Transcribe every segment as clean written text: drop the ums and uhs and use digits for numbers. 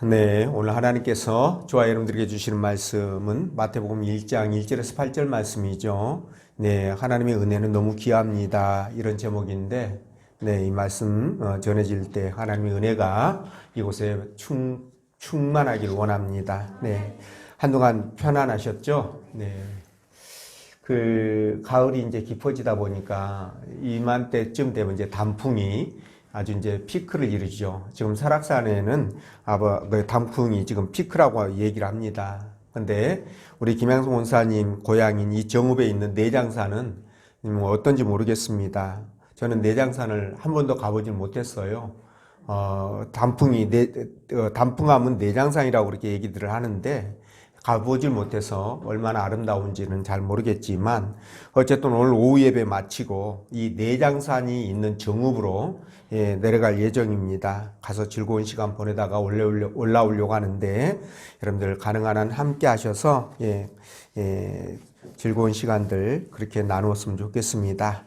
네, 오늘 하나님께서 저와 여러분들에게 주시는 말씀은 마태복음 1장 1절에서 8절 말씀이죠. 네, 하나님의 은혜는 너무 귀합니다. 이런 제목인데, 네, 이 말씀 전해질 때 하나님의 은혜가 이곳에 충만하길 원합니다. 네, 한동안 편안하셨죠? 네. 가을이 이제 깊어지다 보니까 이맘때쯤 되면 이제 단풍이 아주 이제 피크를 이루죠. 지금 설악산에는 단풍이 지금 피크라고 얘기를 합니다. 근데 우리 김양성 원사님 고향인 이 정읍에 있는 내장산은 어떤지 모르겠습니다. 저는 내장산을 한 번도 가보질 못했어요. 단풍하면 내장산이라고 그렇게 얘기들을 하는데, 가보질 못해서 얼마나 아름다운지는 잘 모르겠지만, 어쨌든 오늘 오후 예배 마치고 이 내장산이 있는 정읍으로 내려갈 예정입니다. 가서 즐거운 시간 보내다가 올라오려고 하는데, 여러분들 가능한 한 함께 하셔서 즐거운 시간들 그렇게 나누었으면 좋겠습니다.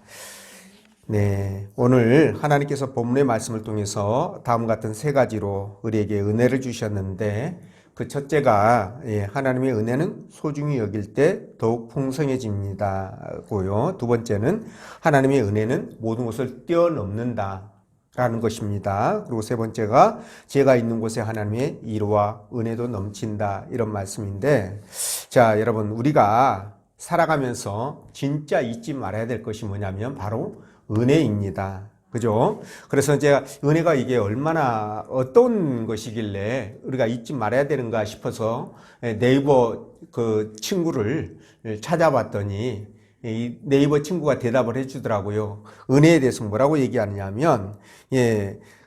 네, 오늘 하나님께서 본문의 말씀을 통해서 다음 같은 세 가지로 우리에게 은혜를 주셨는데, 그 첫째가 하나님의 은혜는 소중히 여길 때 더욱 풍성해집니다고요. 두 번째는 하나님의 은혜는 모든 것을 뛰어넘는다 라는 것입니다. 그리고 세 번째가 제가 있는 곳에 하나님의 위로와 은혜도 넘친다, 이런 말씀인데, 자, 여러분, 우리가 살아가면서 진짜 잊지 말아야 될 것이 뭐냐면 바로 은혜입니다. 그죠? 그래서 제가 은혜가 이게 얼마나 어떤 것이길래 우리가 잊지 말아야 되는가 싶어서 네이버 그 친구를 찾아봤더니 이 네이버 친구가 대답을 해주더라고요. 은혜에 대해서 뭐라고 얘기하느냐면,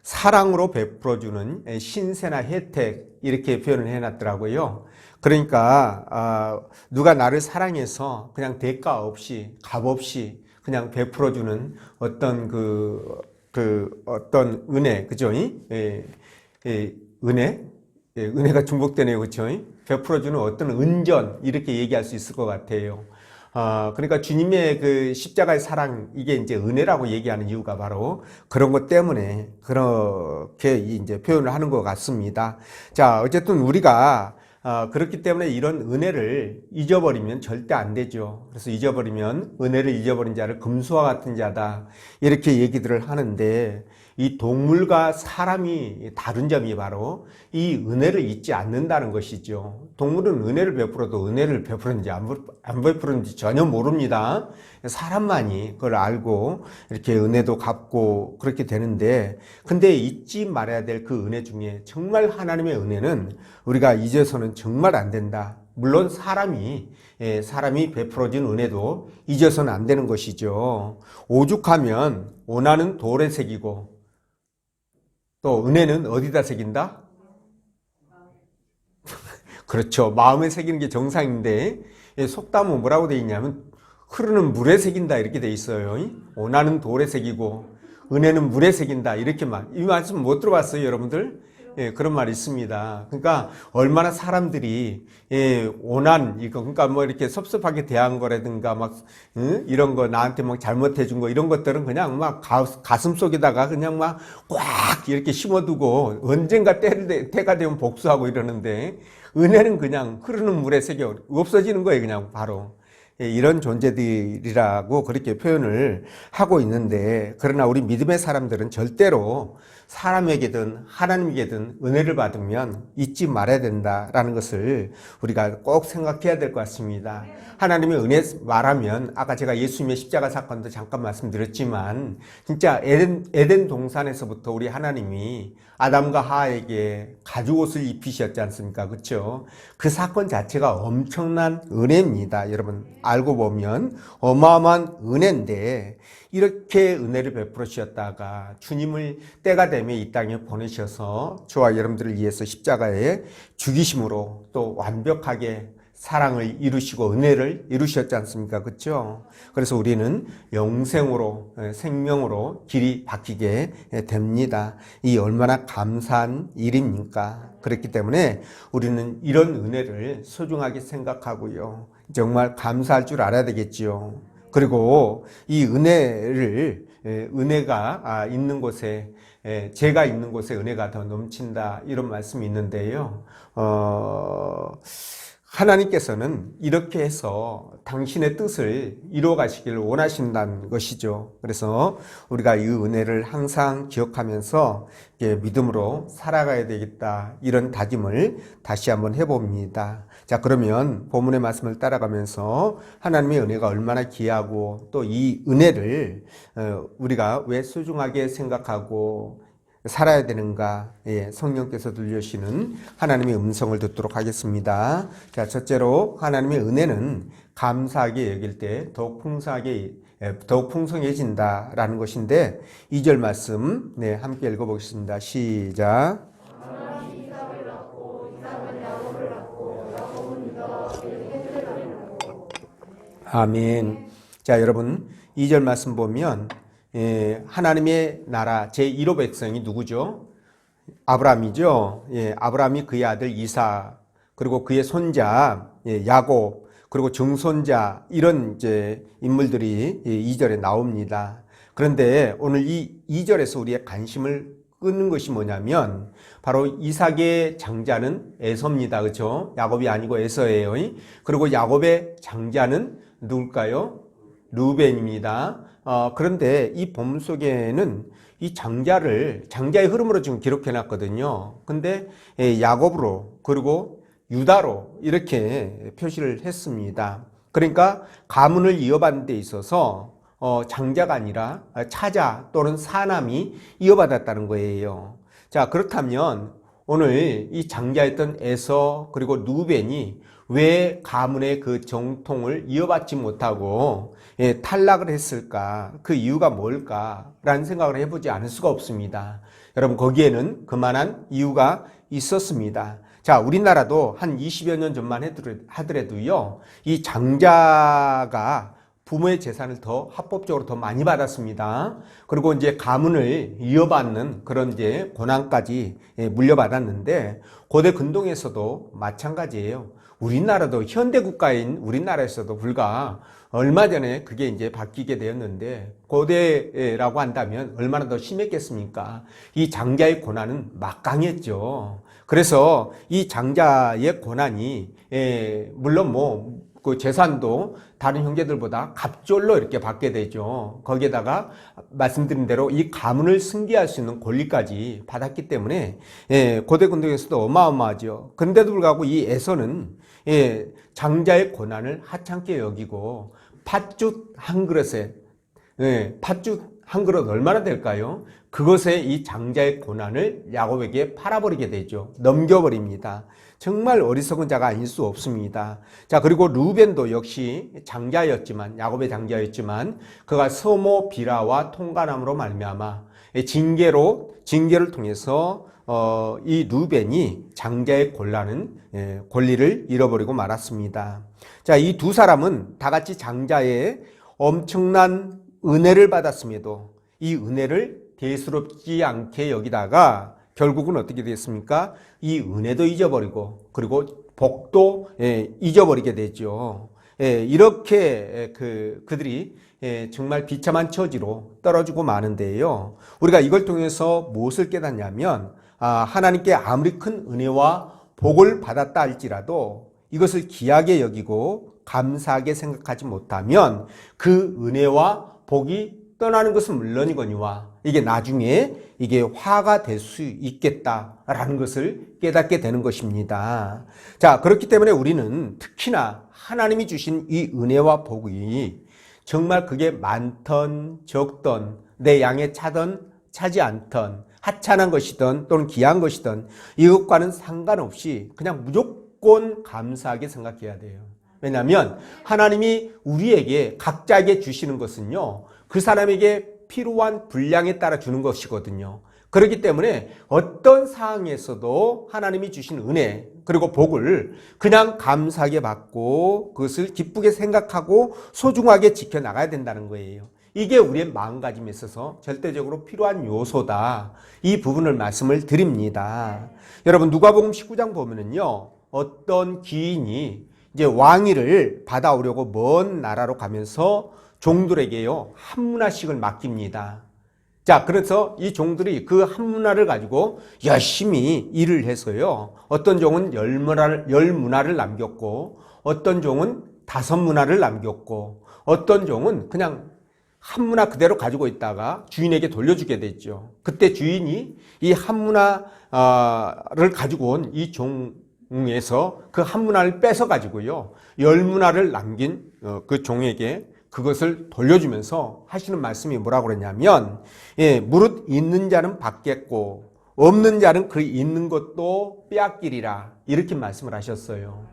사랑으로 베풀어주는 신세나 혜택, 이렇게 표현을 해놨더라고요. 그러니까 누가 나를 사랑해서 그냥 대가 없이, 값 없이 그냥 베풀어주는 어떤 어떤 은혜, 그죠? 은혜? 은혜가 중복되네요, 그죠? 베풀어주는 어떤 은전, 이렇게 얘기할 수 있을 것 같아요. 그러니까 주님의 그 십자가의 사랑, 이게 이제 은혜라고 얘기하는 이유가 바로 그런 것 때문에 그렇게 이제 표현을 하는 것 같습니다. 자, 어쨌든 우리가 그렇기 때문에 이런 은혜를 잊어버리면 절대 안 되죠. 그래서 잊어버리면 은혜를 잊어버린 자를 금수와 같은 자다, 이렇게 얘기들을 하는데, 이 동물과 사람이 다른 점이 바로 이 은혜를 잊지 않는다는 것이죠. 동물은 은혜를 베풀어도 은혜를 베푸는지 안 베푸는지 전혀 모릅니다. 사람만이 그걸 알고 이렇게 은혜도 갚고 그렇게 되는데, 근데 잊지 말아야 될 그 은혜 중에 정말 하나님의 은혜는 우리가 잊어서는 정말 안 된다. 물론 사람이 베풀어진 은혜도 잊어서는 안 되는 것이죠. 오죽하면 오나는 돌에 새기고 또 은혜는 어디다 새긴다? 그렇죠. 마음에 새기는 게 정상인데, 속담은 뭐라고 되어 있냐면 흐르는 물에 새긴다, 이렇게 되어 있어요. 오나는 돌에 새기고 은혜는 물에 새긴다, 이 말씀 못 들어봤어요, 여러분들? 그런 말이 있습니다. 그러니까 얼마나 사람들이 그러니까 뭐 이렇게 섭섭하게 대한 거라든가 이런 거 나한테 막 잘못해 준 거, 이런 것들은 그냥 막 가슴 속에다가 그냥 막 꽉 이렇게 심어두고 언젠가 때가 되면 복수하고 이러는데, 은혜는 그냥 흐르는 물에 새겨 없어지는 거예요, 그냥 바로. 이런 존재들이라고 그렇게 표현을 하고 있는데, 그러나 우리 믿음의 사람들은 절대로 사람에게든 하나님에게든 은혜를 받으면 잊지 말아야 된다라는 것을 우리가 꼭 생각해야 될 것 같습니다. 하나님의 은혜 말하면, 아까 제가 예수님의 십자가 사건도 잠깐 말씀드렸지만, 진짜 에덴 동산에서부터 우리 하나님이 아담과 하와에게 가죽옷을 입히셨지 않습니까? 그렇죠? 그 사건 자체가 엄청난 은혜입니다. 여러분, 알고 보면 어마어마한 은혜인데, 이렇게 은혜를 베풀어 주셨다가 주님을 때가 되면 이 땅에 보내셔서 저와 여러분들을 위해서 십자가에 죽이심으로 또 완벽하게 사랑을 이루시고 은혜를 이루셨지 않습니까? 그렇죠? 그래서 우리는 영생으로, 생명으로 길이 바뀌게 됩니다. 이 얼마나 감사한 일입니까? 그렇기 때문에 우리는 이런 은혜를 소중하게 생각하고요, 정말 감사할 줄 알아야 되겠지요. 그리고 이 은혜를 은혜가 있는 곳에 죄가 있는 곳에 은혜가 더 넘친다 이런 말씀이 있는데요. 하나님께서는 이렇게 해서 당신의 뜻을 이루어 가시기를 원하신다는 것이죠. 그래서 우리가 이 은혜를 항상 기억하면서 믿음으로 살아가야 되겠다 이런 다짐을 다시 한번 해봅니다. 자, 그러면 본문의 말씀을 따라가면서 하나님의 은혜가 얼마나 귀하고 또 이 은혜를 우리가 왜 소중하게 생각하고 살아야 되는가, 성령께서 들려주시는 하나님의 음성을 듣도록 하겠습니다. 자, 첫째로 하나님의 은혜는 감사하게 여길 때 더욱 풍성해진다라는 것인데 2절 말씀 함께 읽어보겠습니다. 시작. 아멘. 자, 여러분 2절 말씀 보면 하나님의 나라 제1호 백성이 누구죠? 아브라함이죠. 아브라함이 그의 아들 이삭, 그리고 그의 손자 야곱, 그리고 증손자 이런 이제 인물들이 2절에 나옵니다. 그런데 오늘 이 2절에서 우리의 관심을 끄는 것이 뭐냐면 바로 이삭의 장자는 에서입니다. 그렇죠? 야곱이 아니고 에서예요. 그리고 야곱의 장자는 누굴까요? 루벤입니다. 그런데 이 본문 속에는 이 장자의 흐름으로 지금 기록해 놨거든요. 근데 야곱으로 그리고 유다로 이렇게 표시를 했습니다. 그러니까 가문을 이어받는 데 있어서 장자가 아니라 차자 또는 사남이 이어받았다는 거예요. 자, 그렇다면 오늘 이 장자였던 에서 그리고 루벤이 왜 가문의 그 정통을 이어받지 못하고 탈락을 했을까? 그 이유가 뭘까? 라는 생각을 해보지 않을 수가 없습니다. 여러분, 거기에는 그만한 이유가 있었습니다. 자, 우리나라도 한 20여 년 전만 하더라도요, 이 장자가 부모의 재산을 더 합법적으로 더 많이 받았습니다. 그리고 이제 가문을 이어받는 그런 이제 권한까지 물려받았는데, 고대 근동에서도 마찬가지예요. 우리나라도 현대 국가인 우리나라에서도 불과 얼마 전에 그게 이제 바뀌게 되었는데, 고대라고 한다면 얼마나 더 심했겠습니까? 이 장자의 권한은 막강했죠. 그래서 이 장자의 권한이 물론 그 재산도 다른 형제들보다 갑절로 이렇게 받게 되죠. 거기에다가 말씀드린 대로 이 가문을 승계할 수 있는 권리까지 받았기 때문에 고대 근동에서도 어마어마하죠. 그런데도 불구하고 이 에서는 장자의 권한을 하찮게 여기고 팥죽 한 그릇에 팥죽 한 그릇 얼마나 될까요? 그것에 이 장자의 권한을 야곱에게 팔아버리게 되죠. 넘겨버립니다. 정말 어리석은 자가 아닐 수 없습니다. 자, 그리고 루벤도 역시 장자였지만, 야곱의 장자였지만 그가 서모 비라와 통간함으로 말미암아 징계를 통해서 이 루벤이 장자의 권리를 잃어버리고 말았습니다. 자, 이 두 사람은 다 같이 장자의 엄청난 은혜를 받았음에도 이 은혜를 대수롭지 않게 여기다가 결국은 어떻게 됐습니까? 이 은혜도 잊어버리고 그리고 복도 잊어버리게 되죠. 이렇게 그들이 정말 비참한 처지로 떨어지고 마는데요. 우리가 이걸 통해서 무엇을 깨닫냐면 하나님께 아무리 큰 은혜와 복을 받았다 할지라도 이것을 귀하게 여기고 감사하게 생각하지 못하면 그 은혜와 복이 떠나는 것은 물론이거니와 이게 나중에 이게 화가 될 수 있겠다라는 것을 깨닫게 되는 것입니다. 자, 그렇기 때문에 우리는 특히나 하나님이 주신 이 은혜와 복이 정말 그게 많던 적던 내 양에 차던 차지 않던 하찮은 것이든 또는 귀한 것이든 이것과는 상관없이 그냥 무조건 감사하게 생각해야 돼요. 왜냐하면 하나님이 우리에게 각자에게 주시는 것은요, 그 사람에게 필요한 분량에 따라 주는 것이거든요. 그렇기 때문에 어떤 상황에서도 하나님이 주신 은혜 그리고 복을 그냥 감사하게 받고 그것을 기쁘게 생각하고 소중하게 지켜나가야 된다는 거예요. 이게 우리의 마음가짐에 있어서 절대적으로 필요한 요소다. 이 부분을 말씀을 드립니다. 여러분, 누가복음 19장 보면은요, 어떤 귀인이 이제 왕위를 받아오려고 먼 나라로 가면서 종들에게요, 한 문화씩을 맡깁니다. 자, 그래서 이 종들이 그 한 문화를 가지고 열심히 일을 해서요, 어떤 종은 열 문화를 남겼고, 어떤 종은 5문화를 남겼고, 어떤 종은 그냥 한 문화 그대로 가지고 있다가 주인에게 돌려주게 됐죠. 그때 주인이 이 한 문화를 가지고 온 이 종에서 그 한 문화를 뺏어 가지고요, 10문화를 남긴 그 종에게 그것을 돌려주면서 하시는 말씀이 뭐라고 그러냐면, 무릇 있는 자는 받겠고 없는 자는 그 있는 것도 빼앗기리라, 이렇게 말씀을 하셨어요.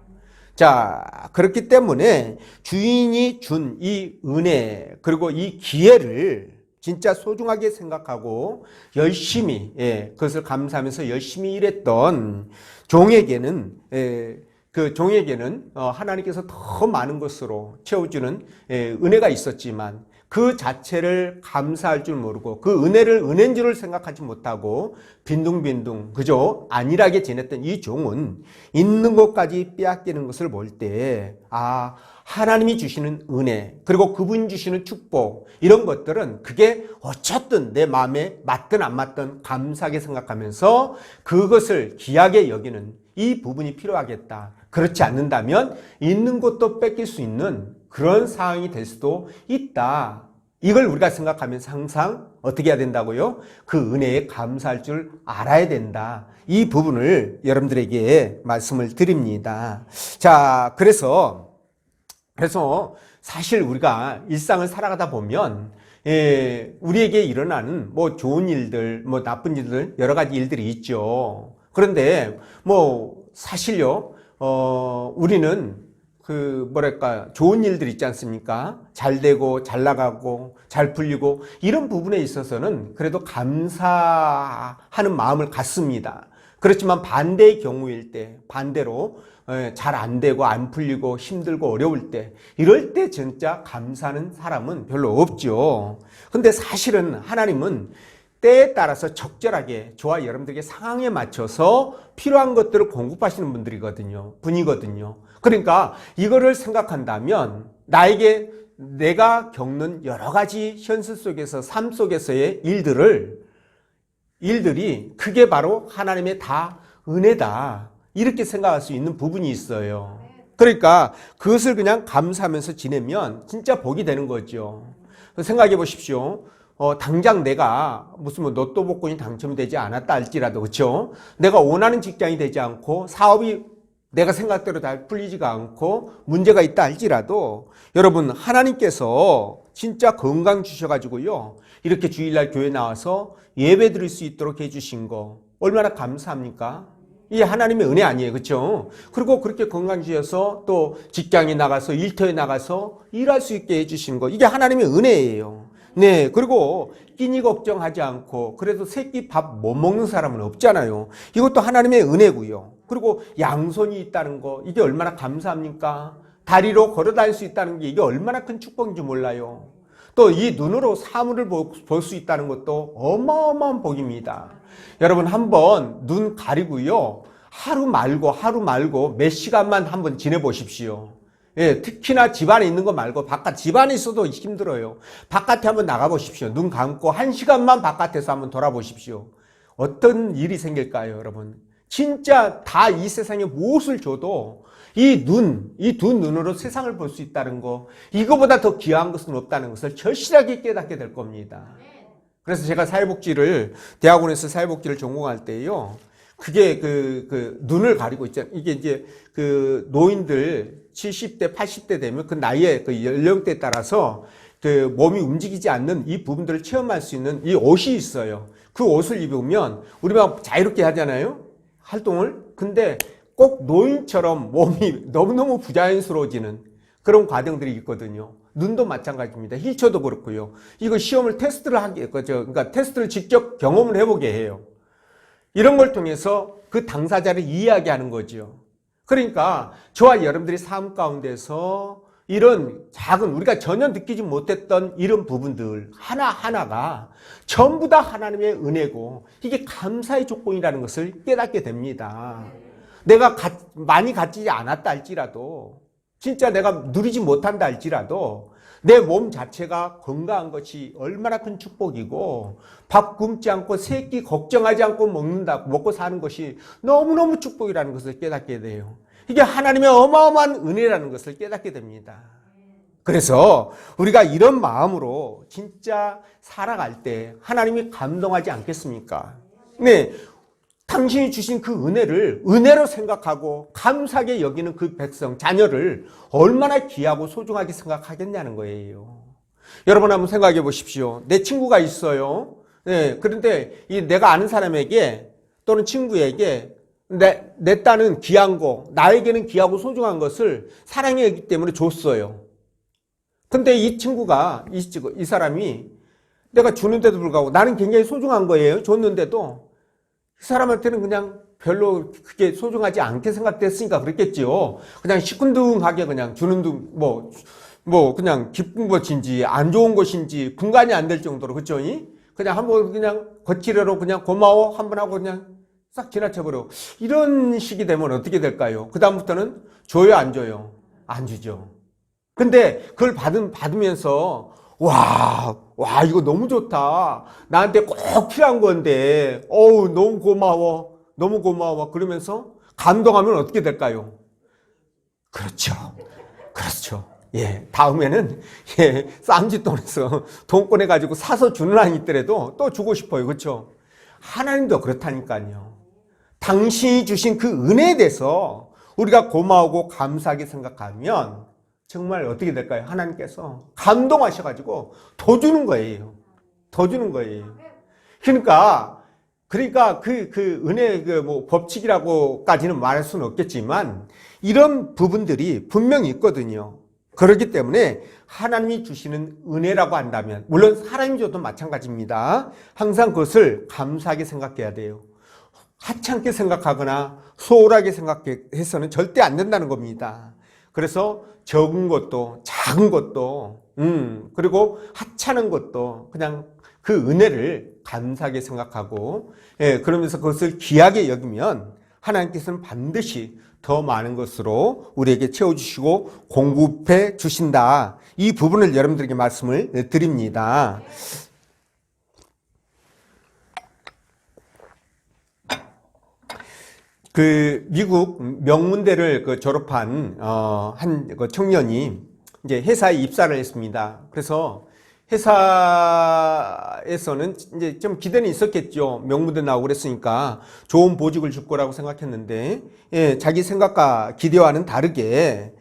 자, 그렇기 때문에 주인이 준 이 은혜, 그리고 이 기회를 진짜 소중하게 생각하고 열심히, 그것을 감사하면서 열심히 일했던 종에게는, 그 종에게는 하나님께서 더 많은 것으로 채워주는 은혜가 있었지만, 그 자체를 감사할 줄 모르고 그 은혜를 은혜인 줄을 생각하지 못하고 빈둥빈둥 그저 안일하게 지냈던 이 종은 있는 것까지 빼앗기는 것을 볼 때, 아, 하나님이 주시는 은혜, 그리고 그분이 주시는 축복, 이런 것들은 그게 어쨌든 내 마음에 맞든 안 맞든 감사하게 생각하면서 그것을 귀하게 여기는 이 부분이 필요하겠다. 그렇지 않는다면 있는 것도 뺏길 수 있는 그런 상황이 될 수도 있다. 이걸 우리가 생각하면서 항상 어떻게 해야 된다고요? 그 은혜에 감사할 줄 알아야 된다. 이 부분을 여러분들에게 말씀을 드립니다. 자, 그래서 사실 우리가 일상을 살아가다 보면 우리에게 일어나는 뭐 좋은 일들, 뭐 나쁜 일들, 여러 가지 일들이 있죠. 그런데 뭐 사실요, 우리는 좋은 일들 있지 않습니까? 잘 되고, 잘 나가고, 잘 풀리고, 이런 부분에 있어서는 그래도 감사하는 마음을 갖습니다. 그렇지만 반대의 경우일 때, 반대로 잘 안 되고, 안 풀리고, 힘들고, 어려울 때, 이럴 때 진짜 감사하는 사람은 별로 없죠. 근데 사실은 하나님은 때에 따라서 적절하게 저와 여러분들에게 상황에 맞춰서 필요한 것들을 공급하시는 분이거든요. 그러니까 이거를 생각한다면 나에게 내가 겪는 여러 가지 현실 속에서, 삶 속에서의 일들이 그게 바로 하나님의 다 은혜다, 이렇게 생각할 수 있는 부분이 있어요. 그러니까 그것을 그냥 감사하면서 지내면 진짜 복이 되는 거죠. 생각해 보십시오. 당장 내가 무슨 로또 복권이 당첨되지 않았다 할지라도, 그렇죠? 내가 원하는 직장이 되지 않고 사업이 내가 생각대로 잘 풀리지가 않고 문제가 있다 할지라도, 여러분, 하나님께서 진짜 건강 주셔가지고요, 이렇게 주일날 교회 나와서 예배 드릴 수 있도록 해주신 거 얼마나 감사합니까? 이게 하나님의 은혜 아니에요, 그렇죠? 그리고 그렇게 건강 주셔서 또 직장에 나가서 일터에 나가서 일할 수 있게 해주신 거, 이게 하나님의 은혜예요. 네, 그리고 끼니 걱정하지 않고 그래도 새끼 밥 못 먹는 사람은 없잖아요. 이것도 하나님의 은혜고요. 그리고 양손이 있다는 거, 이게 얼마나 감사합니까? 다리로 걸어 다닐 수 있다는 게 이게 얼마나 큰 축복인지 몰라요. 또 이 눈으로 사물을 볼 수 있다는 것도 어마어마한 복입니다. 여러분, 한번 눈 가리고요, 하루 말고 몇 시간만 한번 지내보십시오. 특히나 집안에 있는 거 말고 집안에 있어도 힘들어요. 바깥에 한번 나가보십시오. 눈 감고 1시간만 바깥에서 한번 돌아보십시오. 어떤 일이 생길까요, 여러분? 진짜 다 이 세상에 무엇을 줘도 이 두 눈으로 세상을 볼 수 있다는 거, 이거보다 더 귀한 것은 없다는 것을 절실하게 깨닫게 될 겁니다. 그래서 제가 대학원에서 사회복지를 전공할 때요, 그게 눈을 가리고 있잖아요. 이게 이제 노인들 70대, 80대 되면 그 나이에 그 연령대에 따라서 몸이 움직이지 않는 이 부분들을 체험할 수 있는 이 옷이 있어요. 그 옷을 입으면 우리 막 자유롭게 하잖아요, 활동을. 근데 꼭 노인처럼 몸이 너무너무 부자연스러워지는 그런 과정들이 있거든요. 눈도 마찬가지입니다. 힐처도 그렇고요. 이거 시험을 그러니까 테스트를 직접 경험을 해보게 해요. 이런 걸 통해서 그 당사자를 이해하게 하는 거죠. 그러니까 저와 여러분들이 삶 가운데서 이런 작은, 우리가 전혀 느끼지 못했던 이런 부분들 하나하나가 전부 다 하나님의 은혜고, 이게 감사의 조건이라는 것을 깨닫게 됩니다. 내가 많이 갖지 않았다 할지라도, 진짜 내가 누리지 못한다 할지라도, 내 몸 자체가 건강한 것이 얼마나 큰 축복이고 밥 굶지 않고 세 끼 걱정하지 않고 먹고 사는 것이 너무너무 축복이라는 것을 깨닫게 돼요. 이게 하나님의 어마어마한 은혜라는 것을 깨닫게 됩니다. 그래서 우리가 이런 마음으로 진짜 살아갈 때 하나님이 감동하지 않겠습니까? 네, 당신이 주신 그 은혜를 은혜로 생각하고 감사하게 여기는 그 백성, 자녀를 얼마나 귀하고 소중하게 생각하겠냐는 거예요. 여러분 한번 생각해 보십시오. 내 친구가 있어요. 네, 그런데 내가 아는 사람에게 또는 친구에게 내 딸은 귀한 거, 나에게는 귀하고 소중한 것을 사랑했기 때문에 줬어요. 근데 이 친구가, 이 사람이 내가 주는데도 불구하고 나는 굉장히 소중한 거예요. 줬는데도 그 사람한테는 그냥 별로 그게 소중하지 않게 생각됐으니까 그랬겠지요. 그냥 시큰둥하게 그냥 주는 그냥 기쁜 것인지 안 좋은 것인지 분간이 안 될 정도로, 그쵸? 그냥 한번 그냥 거칠어로 그냥 고마워 한번 하고 그냥 싹 지나쳐버려. 이런 식이 되면 어떻게 될까요? 그다음부터는 줘요, 안 줘요? 안 주죠. 근데 그걸 받으면서 와, 이거 너무 좋다. 나한테 꼭 필요한 건데, 너무 고마워. 너무 고마워. 그러면서 감동하면 어떻게 될까요? 그렇죠. 예, 다음에는, 쌈짓돈에서 돈 꺼내가지고 사서 주는 한이 있더라도 또 주고 싶어요. 그렇죠? 하나님도 그렇다니까요. 당신이 주신 그 은혜에 대해서 우리가 고마우고 감사하게 생각하면 정말 어떻게 될까요? 하나님께서 감동하셔가지고 더 주는 거예요. 그러니까 그 은혜 법칙이라고까지는 말할 수는 없겠지만 이런 부분들이 분명히 있거든요. 그렇기 때문에 하나님이 주시는 은혜라고 한다면, 물론 사람이 줘도 마찬가지입니다. 항상 그것을 감사하게 생각해야 돼요. 하찮게 생각하거나 소홀하게 생각해서는 절대 안 된다는 겁니다. 그래서 적은 것도 작은 것도 그리고 하찮은 것도 그냥 그 은혜를 감사하게 생각하고, 그러면서 그것을 귀하게 여기면 하나님께서는 반드시 더 많은 것으로 우리에게 채워주시고 공급해 주신다. 이 부분을 여러분들에게 말씀을 드립니다. 그 미국 명문대를 졸업한 한 청년이 이제 회사에 입사를 했습니다. 그래서 회사에서는 이제 좀 기대는 있었겠죠. 명문대 나오고 그랬으니까 좋은 보직을 줄 거라고 생각했는데, 자기 생각과 기대와는 다르게,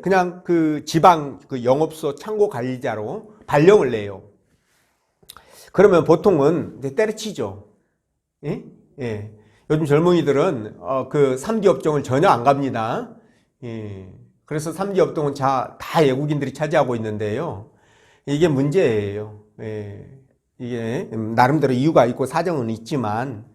그냥 그 지방 그 영업소 창고 관리자로 발령을 내요. 그러면 보통은 때려치죠. 요즘 젊은이들은 그 3D 업종을 전혀 안 갑니다. 그래서 3D 업종은 다 외국인들이 차지하고 있는데요. 이게 문제예요. 이게 나름대로 이유가 있고 사정은 있지만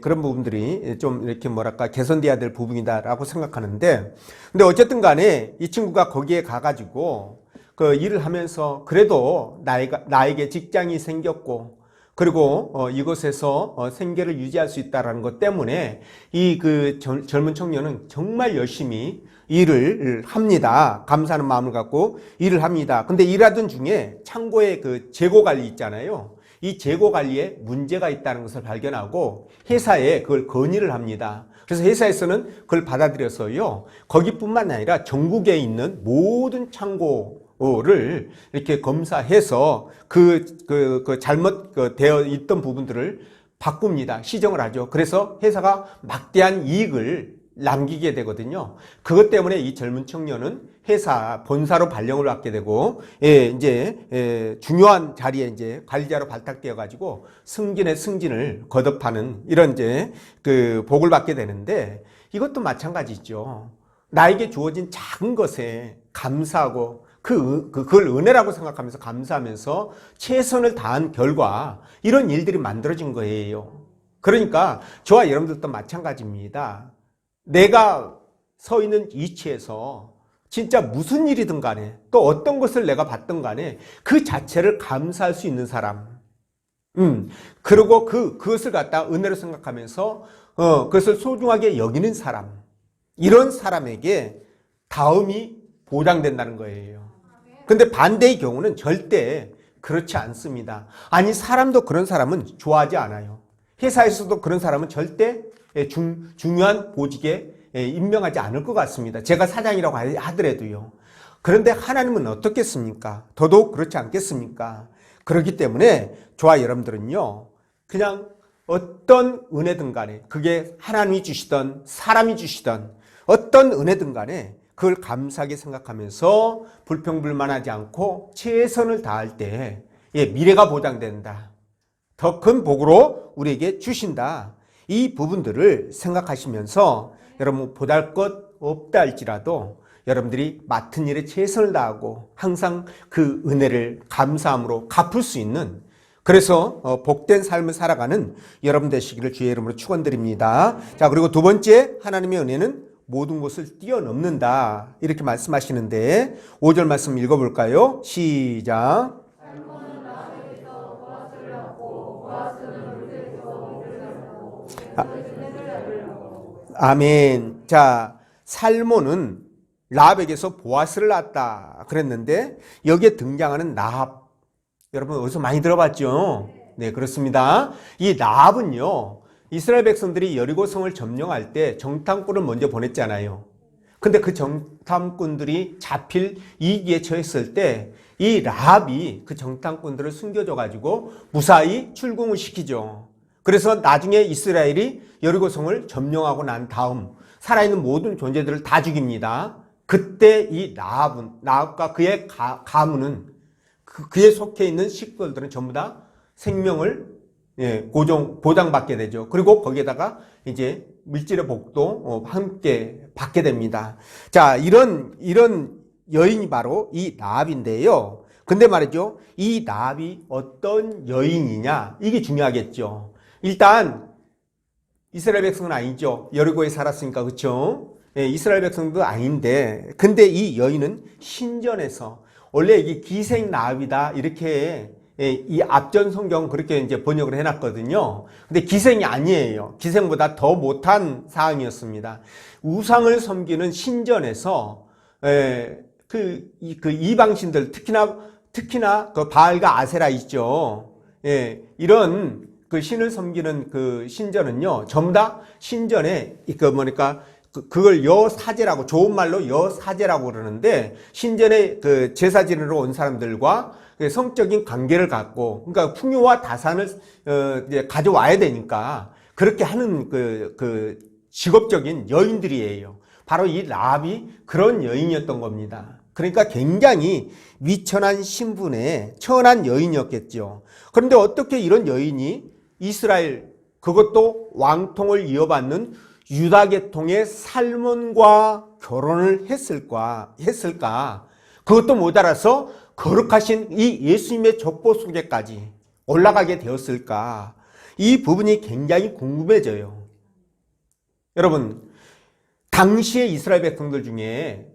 그런 부분들이 좀 이렇게 개선돼야 될 부분이다라고 생각하는데, 근데 어쨌든 간에 이 친구가 거기에 가가지고 그 일을 하면서 그래도 나에게 직장이 생겼고, 그리고 이곳에서 생계를 유지할 수 있다는 것 때문에 이 그 젊은 청년은 정말 열심히 일을 합니다. 감사하는 마음을 갖고 일을 합니다. 근데 일하던 중에 창고에 그 재고 관리 있잖아요. 이 재고 관리에 문제가 있다는 것을 발견하고 회사에 그걸 건의를 합니다. 그래서 회사에서는 그걸 받아들여서요, 거기뿐만 아니라 전국에 있는 모든 창고를 이렇게 검사해서 잘못 되어 있던 부분들을 바꿉니다. 시정을 하죠. 그래서 회사가 막대한 이익을 남기게 되거든요. 그것 때문에 이 젊은 청년은 회사 본사로 발령을 받게 되고, 중요한 자리에 이제 관리자로 발탁되어 가지고 승진의 승진을 거듭하는 이런 그 복을 받게 되는데, 이것도 마찬가지죠. 나에게 주어진 작은 것에 감사하고 그걸 은혜라고 생각하면서 감사하면서 최선을 다한 결과 이런 일들이 만들어진 거예요. 그러니까 저와 여러분들도 마찬가지입니다. 내가 서 있는 위치에서 진짜 무슨 일이든 간에 또 어떤 것을 내가 받든 간에 그 자체를 감사할 수 있는 사람, 그리고 그것을 갖다 은혜로 생각하면서 그것을 소중하게 여기는 사람, 이런 사람에게 다음이 보장된다는 거예요. 근데 반대의 경우는 절대 그렇지 않습니다. 아니, 사람도 그런 사람은 좋아하지 않아요. 회사에서도 그런 사람은 절대 중요한 보직에 임명하지 않을 것 같습니다. 제가 사장이라고 하더라도요. 그런데 하나님은 어떻겠습니까? 더더욱 그렇지 않겠습니까? 그렇기 때문에 저와 여러분들은요, 그냥 어떤 은혜든 간에, 그게 하나님이 주시던 사람이 주시던 어떤 은혜든 간에 그걸 감사하게 생각하면서 불평불만하지 않고 최선을 다할 때 미래가 보장된다. 더 큰 복으로 우리에게 주신다. 이 부분들을 생각하시면서 여러분 보잘것 없다 할지라도 여러분들이 맡은 일에 최선을 다하고 항상 그 은혜를 감사함으로 갚을 수 있는, 그래서 복된 삶을 살아가는 여러분 되시기를 주의 이름으로 축원드립니다. 자, 그리고 두 번째, 하나님의 은혜는 모든 것을 뛰어넘는다 이렇게 말씀하시는데 5절 말씀 읽어볼까요? 시작. 아멘. 자, 살몬은 라합에게서 보아스를 낳았다 그랬는데 여기에 등장하는 라합, 여러분 어디서 많이 들어봤죠? 네, 그렇습니다. 이 라합은요, 이스라엘 백성들이 여리고성을 점령할 때 정탐꾼을 먼저 보냈잖아요. 근데 그 정탐꾼들이 잡힐 위기에 처했을 때 이 라합이 그 정탐꾼들을 숨겨줘 가지고 무사히 출궁을 시키죠. 그래서 나중에 이스라엘이 여리고성을 점령하고 난 다음 살아있는 모든 존재들을 다 죽입니다. 그때 이 라합과 그의 가문은 그에 속해 있는 식구들은 전부 다 생명을 보장받게 되죠. 그리고 거기에다가 이제 물질의 복도 함께 받게 됩니다. 자, 이런 여인이 바로 이 라합인데요. 근데 말이죠, 이 라합이 어떤 여인이냐, 이게 중요하겠죠. 일단 이스라엘 백성은 아니죠. 여리고에 살았으니까, 그렇죠? 이스라엘 백성도 아닌데, 근데 이 여인은 신전에서, 원래 이게 기생 라합이다 이렇게 이 앞전 성경 그렇게 이제 번역을 해놨거든요. 근데 기생이 아니에요. 기생보다 더 못한 사항이었습니다. 우상을 섬기는 신전에서 그 이방신들, 특히나 그 바알과 아세라 있죠. 이런 그 신을 섬기는 그 신전은요, 전부 다 신전에 그걸 여사제라고, 좋은 말로 여사제라고 그러는데, 신전에 그 제사 지내러 온 사람들과 성적인 관계를 갖고, 그러니까 풍요와 다산을 이제 가져와야 되니까 그렇게 하는 그 직업적인 여인들이에요. 바로 이 라합이 그런 여인이었던 겁니다. 그러니까 굉장히 위천한 신분의 천한 여인이었겠죠. 그런데 어떻게 이런 여인이 이스라엘, 그것도 왕통을 이어받는 유다 계통의 살몬과 결혼을 했을까? 그것도 모자라서 거룩하신 이 예수님의 족보 속에까지 올라가게 되었을까? 이 부분이 굉장히 궁금해져요. 여러분, 당시의 이스라엘 백성들 중에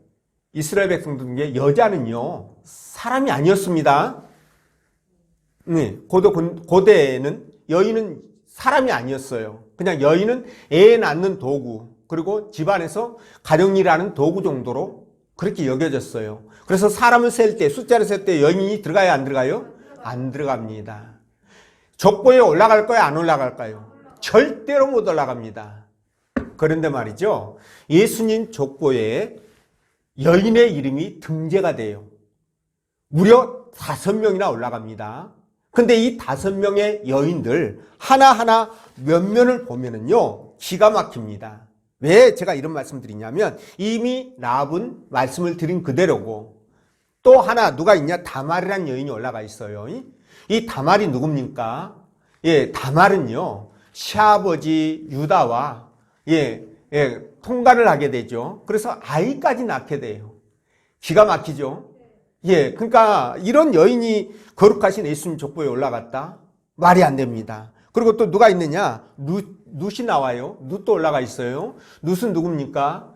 여자는요, 사람이 아니었습니다. 네, 고대에는 여인은 사람이 아니었어요. 그냥 여인은 애 낳는 도구, 그리고 집안에서 가정일하는 도구 정도로 그렇게 여겨졌어요. 그래서 사람을 셀 때, 숫자를 셀 때 여인이 들어가요, 안 들어가요? 안 들어갑니다. 족보에 올라갈 거야, 안 올라갈까요? 절대로 못 올라갑니다. 그런데 말이죠, 예수님 족보에 여인의 이름이 등재가 돼요. 무려 5명이나 올라갑니다. 근데 이 5명의 여인들 하나하나 면면을 보면은요, 기가 막힙니다. 왜 제가 이런 말씀 드리냐면, 이미 라합은 말씀을 드린 그대로고, 또 하나 누가 있냐? 다말이라는 여인이 올라가 있어요. 이 다말이 누굽니까? 다말은요, 시아버지 유다와 통관을 하게 되죠. 그래서 아이까지 낳게 돼요. 기가 막히죠. 그러니까 이런 여인이 거룩하신 예수님 족보에 올라갔다? 말이 안 됩니다. 그리고 또 누가 있느냐? 룻이 나와요. 룻도 올라가 있어요. 룻은 누굽니까?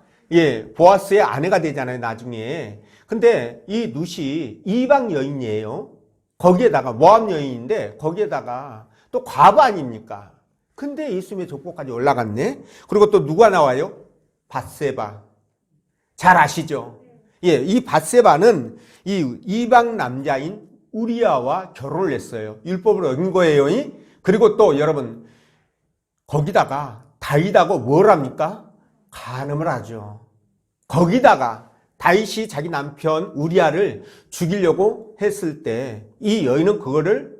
보아스의 아내가 되잖아요, 나중에. 근데 이 룻이 이방 여인이에요. 거기에다가 모압 여인인데 거기에다가 또 과부 아닙니까? 근데 예수님의 족보까지 올라갔네. 그리고 또 누가 나와요? 밧세바. 잘 아시죠? 이 밧세바는 이 이방 남자인 우리아와 결혼을 했어요. 율법을 어긴 거예요. 그리고 또 여러분 거기다가 다윗하고 뭘 합니까? 간음을 하죠. 거기다가 다윗이 자기 남편 우리아를 죽이려고 했을 때 이 여인은 그거를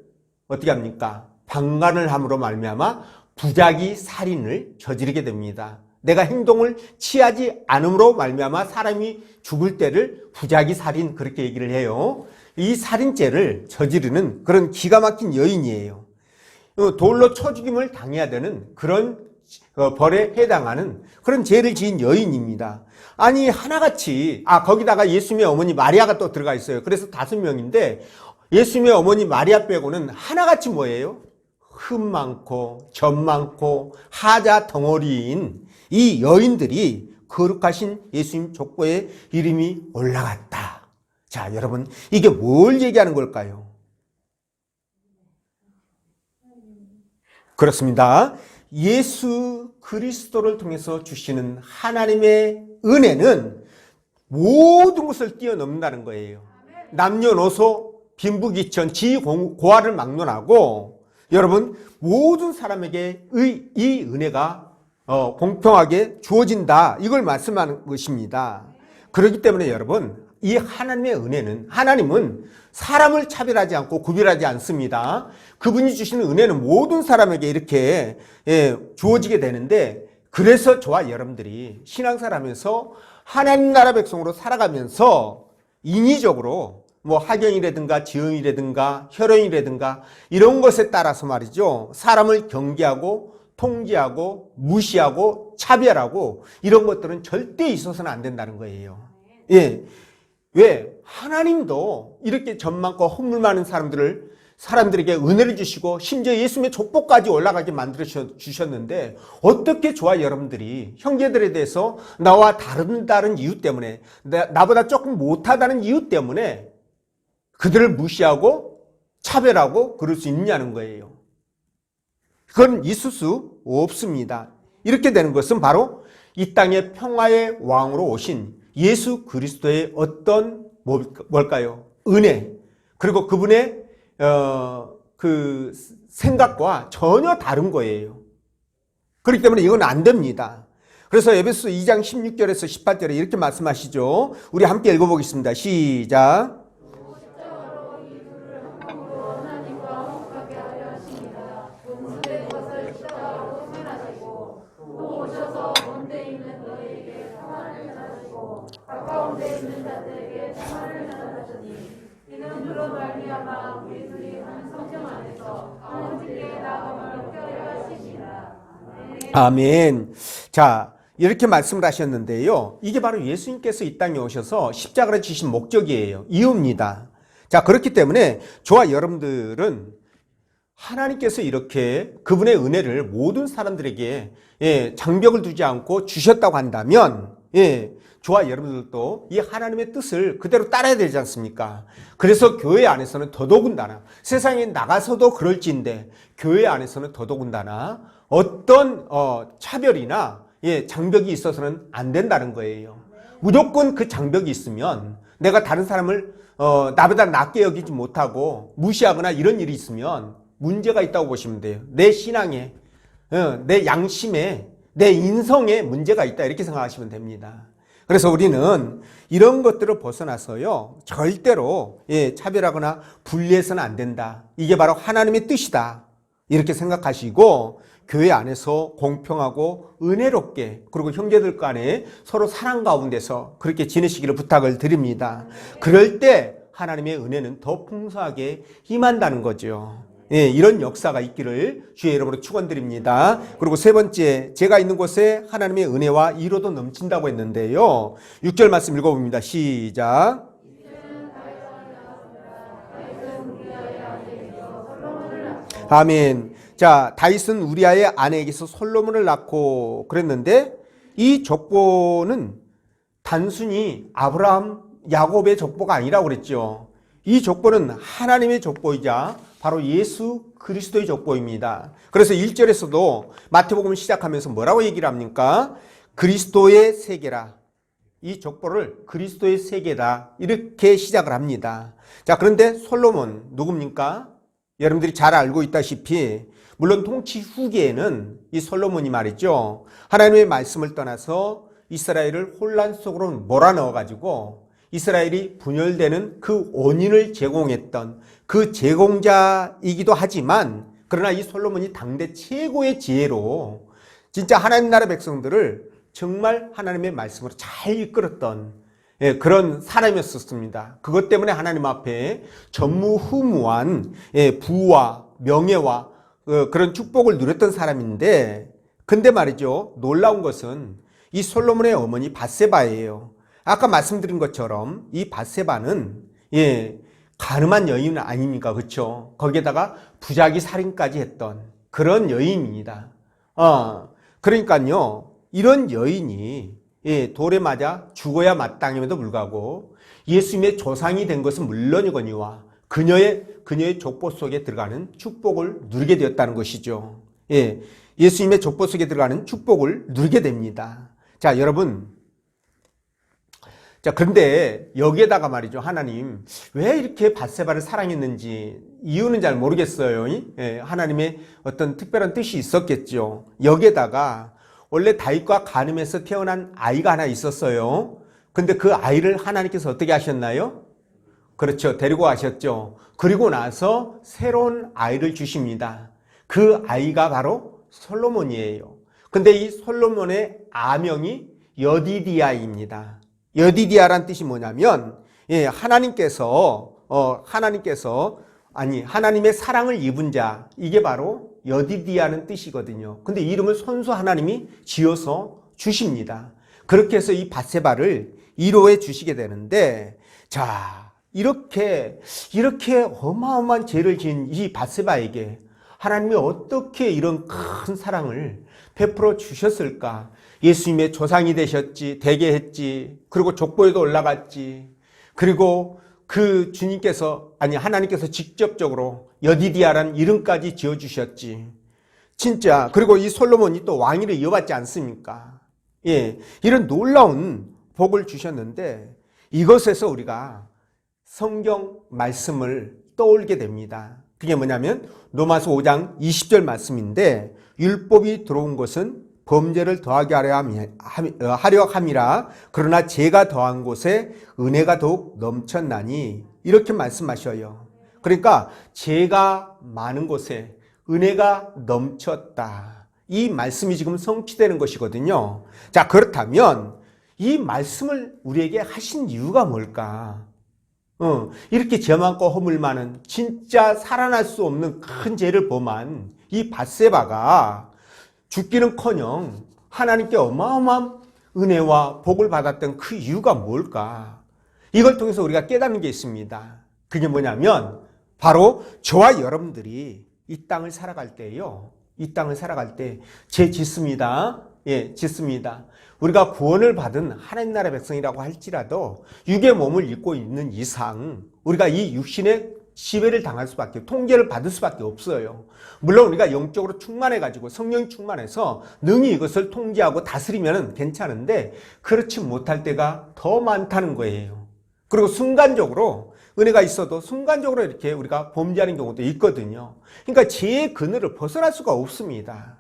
어떻게 합니까? 방관을 함으로 말미암아 부작위 살인을 저지르게 됩니다. 내가 행동을 취하지 않음으로 말미암아 사람이 죽을 때를 부작위 살인 그렇게 얘기를 해요. 이 살인죄를 저지르는 그런 기가 막힌 여인이에요. 돌로 쳐 죽임을 당해야 되는 그런 벌에 해당하는 그런 죄를 지은 여인입니다. 아니 하나같이 거기다가 예수님의 어머니 마리아가 또 들어가 있어요. 그래서 5명인데 예수님의 어머니 마리아 빼고는 하나같이 뭐예요? 흠 많고 점 많고 하자 덩어리인 이 여인들이 거룩하신 예수님 족보에 이름이 올라갔다. 자, 여러분 이게 뭘 얘기하는 걸까요? 그렇습니다. 예수 그리스도를 통해서 주시는 하나님의 은혜는 모든 것을 뛰어넘는다는 거예요. 남녀노소 빈부귀천 지고하를 막론하고 여러분 모든 사람에게 이 은혜가 공평하게 주어진다. 이걸 말씀하는 것입니다. 그렇기 때문에 여러분 이 하나님의 은혜는 하나님은 사람을 차별하지 않고 구별하지 않습니다. 그분이 주시는 은혜는 모든 사람에게 이렇게 주어지게 되는데 그래서 저와 여러분들이 신앙생활하면서 하나님 나라 백성으로 살아가면서 인위적으로 뭐 하경이라든가 지형이라든가 혈연이라든가 이런 것에 따라서 말이죠. 사람을 경계하고 통제하고 무시하고 차별하고 이런 것들은 절대 있어서는 안 된다는 거예요. 왜? 하나님도 이렇게 점 많고 허물 많은 사람들에게 은혜를 주시고 심지어 예수님의 족보까지 올라가게 만들어 주셨는데 어떻게 저와 여러분들이 형제들에 대해서 나와 다른 이유 때문에 나보다 조금 못하다는 이유 때문에 그들을 무시하고 차별하고 그럴 수 있냐는 거예요. 그건 있을 수 없습니다. 이렇게 되는 것은 바로 이 땅의 평화의 왕으로 오신 예수 그리스도의 어떤 뭘까요? 은혜 그리고 그분의 그 생각과 전혀 다른 거예요. 그렇기 때문에 이건 안 됩니다. 그래서 에베소 2장 16절에서 18절에 이렇게 말씀하시죠. 우리 함께 읽어보겠습니다. 시작. 아멘. 자, 이렇게 말씀을 하셨는데요. 이게 바로 예수님께서 이 땅에 오셔서 십자가를 지신 목적이에요. 이유입니다. 자, 그렇기 때문에 저와 여러분들은 하나님께서 이렇게 그분의 은혜를 모든 사람들에게 장벽을 두지 않고 주셨다고 한다면 저와 여러분들도 이 하나님의 뜻을 그대로 따라야 되지 않습니까? 그래서 교회 안에서는 더더군다나 세상에 나가서도 그럴지인데 교회 안에서는 더더군다나 어떤 차별이나 장벽이 있어서는 안 된다는 거예요. 무조건 그 장벽이 있으면 내가 다른 사람을 나보다 낮게 여기지 못하고 무시하거나 이런 일이 있으면 문제가 있다고 보시면 돼요. 내 신앙에, 내 양심에, 내 인성에 문제가 있다 이렇게 생각하시면 됩니다. 그래서 우리는 이런 것들을 벗어나서요 절대로 차별하거나 분리해서는 안 된다. 이게 바로 하나님의 뜻이다 이렇게 생각하시고 교회 안에서 공평하고 은혜롭게 그리고 형제들 간에 서로 사랑 가운데서 그렇게 지내시기를 부탁을 드립니다. 그럴 때 하나님의 은혜는 더 풍성하게 임한다는 거죠. 이런 역사가 있기를 주의 이름으로 축원드립니다. 그리고 세 번째, 제가 있는 곳에 하나님의 은혜와 이로도 넘친다고 했는데요. 6절 말씀 읽어봅니다. 시작. 아멘. 자, 다윗은 우리아의 아내에게서 솔로몬을 낳고 그랬는데 이 족보는 단순히 아브라함, 야곱의 족보가 아니라고 그랬죠. 이 족보는 하나님의 족보이자 바로 예수 그리스도의 족보입니다. 그래서 1절에서도 마태복음을 시작하면서 뭐라고 얘기를 합니까? 그리스도의 세계라. 이 족보를 그리스도의 세계다 이렇게 시작을 합니다. 자, 그런데 솔로몬 누굽니까? 여러분들이 잘 알고 있다시피 물론 통치 후기에는 이 솔로몬이 말이죠, 하나님의 말씀을 떠나서 이스라엘을 혼란 속으로 몰아넣어 가지고 이스라엘이 분열되는 그 원인을 제공했던 그 제공자이기도 하지만, 그러나 이 솔로몬이 당대 최고의 지혜로 진짜 하나님 나라 백성들을 정말 하나님의 말씀으로 잘 이끌었던 그런 사람이었습니다. 그것 때문에 하나님 앞에 전무후무한 부와 명예와 그런 축복을 누렸던 사람인데, 근데 말이죠, 놀라운 것은 이 솔로몬의 어머니 밧세바예요. 아까 말씀드린 것처럼 이 밧세바는 가늠한 여인 아닙니까? 그렇죠? 거기에다가 부작위 살인까지 했던 그런 여인입니다. 그러니까요, 이런 여인이 돌에 맞아 죽어야 마땅함에도 불구하고 예수님의 조상이 된 것은 물론이거니와 그녀의 족보 속에 들어가는 축복을 누리게 되었다는 것이죠. 예수님의 족보 속에 들어가는 축복을 누리게 됩니다. 자, 여러분. 자, 그런데 여기에다가 말이죠, 하나님 왜 이렇게 밧세바를 사랑했는지 이유는 잘 모르겠어요. 하나님의 어떤 특별한 뜻이 있었겠죠. 여기에다가 원래 다윗과 간음에서 태어난 아이가 하나 있었어요. 근데 그 아이를 하나님께서 어떻게 하셨나요? 그렇죠, 데리고 가셨죠. 그리고 나서 새로운 아이를 주십니다. 그 아이가 바로 솔로몬이에요. 근데 이 솔로몬의 아명이 여디디아입니다. 여디디아란 뜻이 뭐냐면 하나님의 사랑을 입은 자, 이게 바로 여디디아는 뜻이거든요. 근데 이름을 선수 하나님이 지어서 주십니다. 그렇게 해서 이 밧세바를 이루어 주시게 되는데, 자, 이렇게 어마어마한 죄를 지은 이 밧세바에게 하나님이 어떻게 이런 큰 사랑을 베풀어 주셨을까? 예수님의 조상이 되게 했지. 그리고 족보에도 올라갔지. 그리고 그 하나님께서 직접적으로 여디디아라는 이름까지 지어주셨지. 진짜. 그리고 이 솔로몬이 또 왕위를 이어받지 않습니까? 이런 놀라운 복을 주셨는데, 이것에서 우리가 성경 말씀을 떠올리게 됩니다. 그게 뭐냐면 로마서 5장 20절 말씀인데, 율법이 들어온 것은 범죄를 더하게 하려 함이라, 그러나 죄가 더한 곳에 은혜가 더욱 넘쳤나니, 이렇게 말씀하셔요. 그러니까 죄가 많은 곳에 은혜가 넘쳤다, 이 말씀이 지금 성취되는 것이거든요. 자, 그렇다면 이 말씀을 우리에게 하신 이유가 뭘까? 이렇게 죄 많고 허물 많은, 진짜 살아날 수 없는 큰 죄를 범한 이 밧세바가 죽기는커녕 하나님께 어마어마한 은혜와 복을 받았던 그 이유가 뭘까? 이걸 통해서 우리가 깨닫는 게 있습니다. 그게 뭐냐면 바로 저와 여러분들이 이 땅을 살아갈 때요, 이 땅을 살아갈 때 죄 짓습니다. 짓습니다. 우리가 구원을 받은 하나님 나라 백성이라고 할지라도 육의 몸을 입고 있는 이상 우리가 이 육신의 지배를 당할 수밖에, 통제를 받을 수밖에 없어요. 물론 우리가 영적으로 충만해가지고 성령이 충만해서 능히 이것을 통제하고 다스리면 괜찮은데, 그렇지 못할 때가 더 많다는 거예요. 그리고 순간적으로 은혜가 있어도 순간적으로 이렇게 우리가 범죄하는 경우도 있거든요. 그러니까 죄의 그늘을 벗어날 수가 없습니다.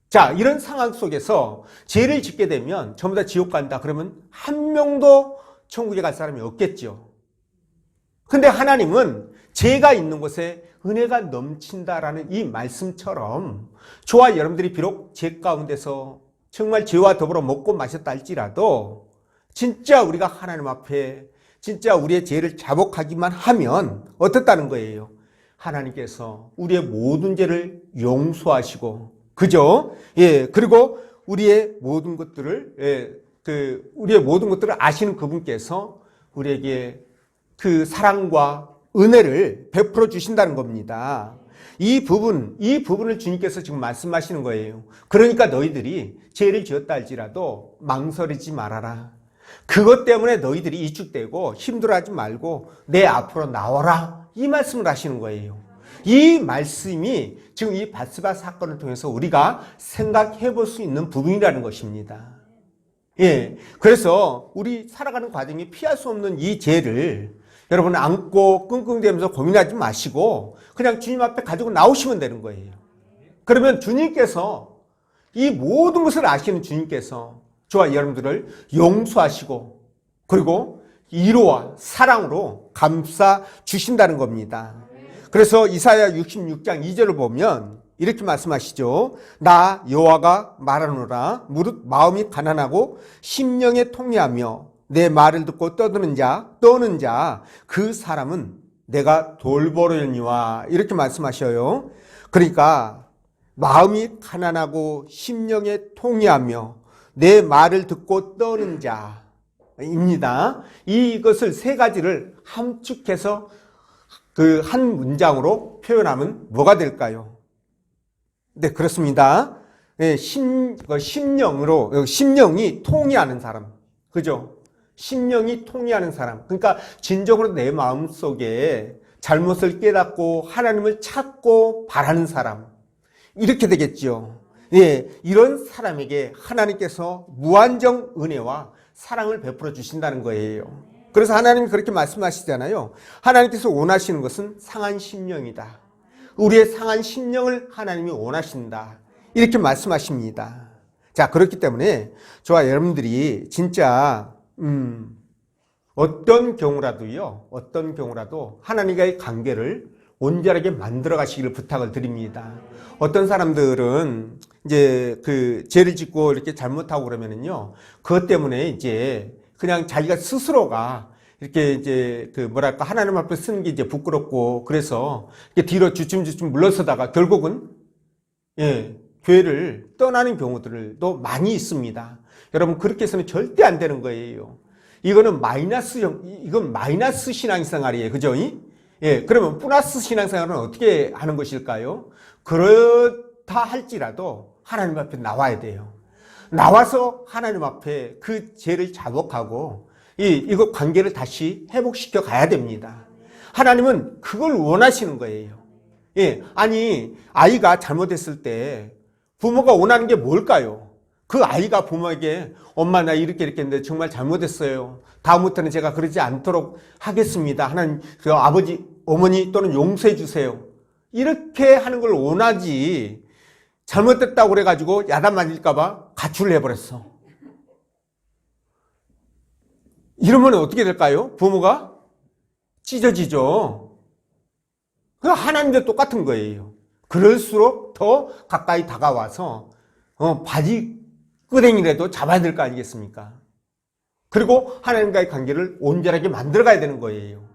자, 이런 상황 속에서 죄를 짓게 되면 전부 다 지옥 간다 그러면 한 명도 천국에 갈 사람이 없겠죠. 근데 하나님은 죄가 있는 곳에 은혜가 넘친다라는 이 말씀처럼, 저와 여러분들이 비록 죄 가운데서 정말 죄와 더불어 먹고 마셨다 할지라도 진짜 우리가 하나님 앞에 진짜 우리의 죄를 자복하기만 하면 어떻다는 거예요? 하나님께서 우리의 모든 죄를 용서하시고, 그죠? 그리고 우리의 모든 것들을 아시는 그분께서 우리에게 그 사랑과 은혜를 베풀어 주신다는 겁니다. 이 부분을 주님께서 지금 말씀하시는 거예요. 그러니까 너희들이 죄를 지었다 할지라도 망설이지 말아라. 그것 때문에 너희들이 이축되고 힘들어하지 말고 내 앞으로 나와라, 이 말씀을 하시는 거예요. 이 말씀이 지금 이 밧세바 사건을 통해서 우리가 생각해 볼 수 있는 부분이라는 것입니다. 예. 그래서 우리 살아가는 과정에 피할 수 없는 이 죄를 여러분 안고 끙끙대면서 고민하지 마시고 그냥 주님 앞에 가지고 나오시면 되는 거예요. 그러면 주님께서 이 모든 것을 아시는 주님께서 저와 여러분들을 용서하시고 그리고 위로와 사랑으로 감싸 주신다는 겁니다. 그래서 이사야 66장 2절을 보면 이렇게 말씀하시죠. 나 여호와가 말하노라 무릇 마음이 가난하고 심령에 통회하며 내 말을 듣고 떠는 자 그 사람은 내가 돌보려니와 이렇게 말씀하셔요. 그러니까 마음이 가난하고 심령에 통회하며 내 말을 듣고 떠는 자입니다. 이것을 세 가지를 함축해서 그 한 문장으로 표현하면 뭐가 될까요? 네, 그렇습니다. 네, 심령이 통회하는 사람. 그죠? 심령이 통회하는 사람. 그러니까 진정으로 내 마음 속에 잘못을 깨닫고 하나님을 찾고 바라는 사람. 이렇게 되겠죠. 예, 이런 사람에게 하나님께서 무한정 은혜와 사랑을 베풀어 주신다는 거예요. 그래서 하나님이 그렇게 말씀하시잖아요. 하나님께서 원하시는 것은 상한 심령이다. 우리의 상한 심령을 하나님이 원하신다. 이렇게 말씀하십니다. 자, 그렇기 때문에 저와 여러분들이 진짜 어떤 경우라도 하나님과의 관계를 온전하게 만들어 가시기를 부탁을 드립니다. 어떤 사람들은 이제 그 죄를 짓고 이렇게 잘못하고 그러면은요, 그것 때문에 이제 그냥 자기가 스스로가 이렇게 이제 그 뭐랄까 하나님 앞에 쓰는 게 이제 부끄럽고 그래서 이렇게 뒤로 주춤주춤 물러서다가 결국은 교회를 떠나는 경우들도 많이 있습니다. 여러분 그렇게 해서는 절대 안 되는 거예요. 이건 마이너스 신앙생활이에요. 그죠? 예, 그러면 플러스 신앙생활은 어떻게 하는 것일까요? 그렇다 할지라도 하나님 앞에 나와야 돼요. 나와서 하나님 앞에 그 죄를 자복하고 이거 관계를 다시 회복시켜 가야 됩니다. 하나님은 그걸 원하시는 거예요. 예, 아니 아이가 잘못했을 때 부모가 원하는 게 뭘까요? 그 아이가 부모에게 엄마 나 이렇게 했는데 정말 잘못했어요. 다음부터는 제가 그러지 않도록 하겠습니다. 하나님 그 아버지 어머니 또는 용서해 주세요. 이렇게 하는 걸 원하지 잘못됐다고 그래가지고 야단 맞을까봐 가출을 해버렸어. 이러면 어떻게 될까요? 부모가 찢어지죠. 하나님도 똑같은 거예요. 그럴수록 더 가까이 다가와서 바지 끄댕이라도 잡아야 될 거 아니겠습니까? 그리고 하나님과의 관계를 온전하게 만들어가야 되는 거예요.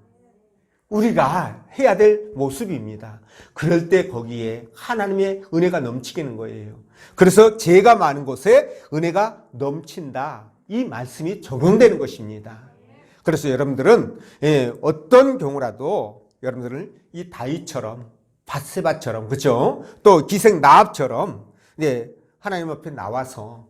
우리가 해야 될 모습입니다. 그럴 때 거기에 하나님의 은혜가 넘치는 거예요. 그래서 죄가 많은 곳에 은혜가 넘친다. 이 말씀이 적용되는 것입니다. 그래서 여러분들은 어떤 경우라도 여러분들은 이 다윗처럼 밧세바처럼 그렇죠? 또 기생 나압처럼 하나님 앞에 나와서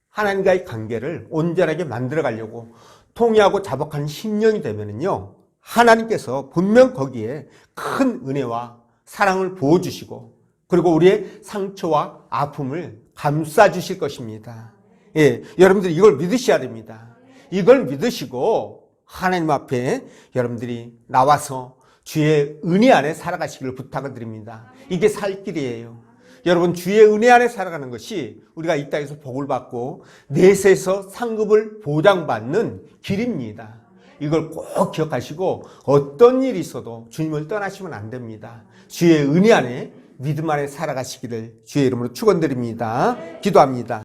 하나님과의 관계를 온전하게 만들어 가려고 통회하고 자복한 심령이 되면은요. 하나님께서 분명 거기에 큰 은혜와 사랑을 부어주시고 그리고 우리의 상처와 아픔을 감싸주실 것입니다. 예, 여러분들이 이걸 믿으셔야 됩니다. 이걸 믿으시고 하나님 앞에 여러분들이 나와서 주의 은혜 안에 살아가시기를 부탁을 드립니다. 이게 살 길이에요. 여러분 주의 은혜 안에 살아가는 것이 우리가 이 땅에서 복을 받고 내세에서 상급을 보장받는 길입니다. 이걸 꼭 기억하시고 어떤 일이 있어도 주님을 떠나시면 안 됩니다. 주의 은혜 안에 믿음 안에 살아가시기를 주의 이름으로 축원드립니다. 기도합니다.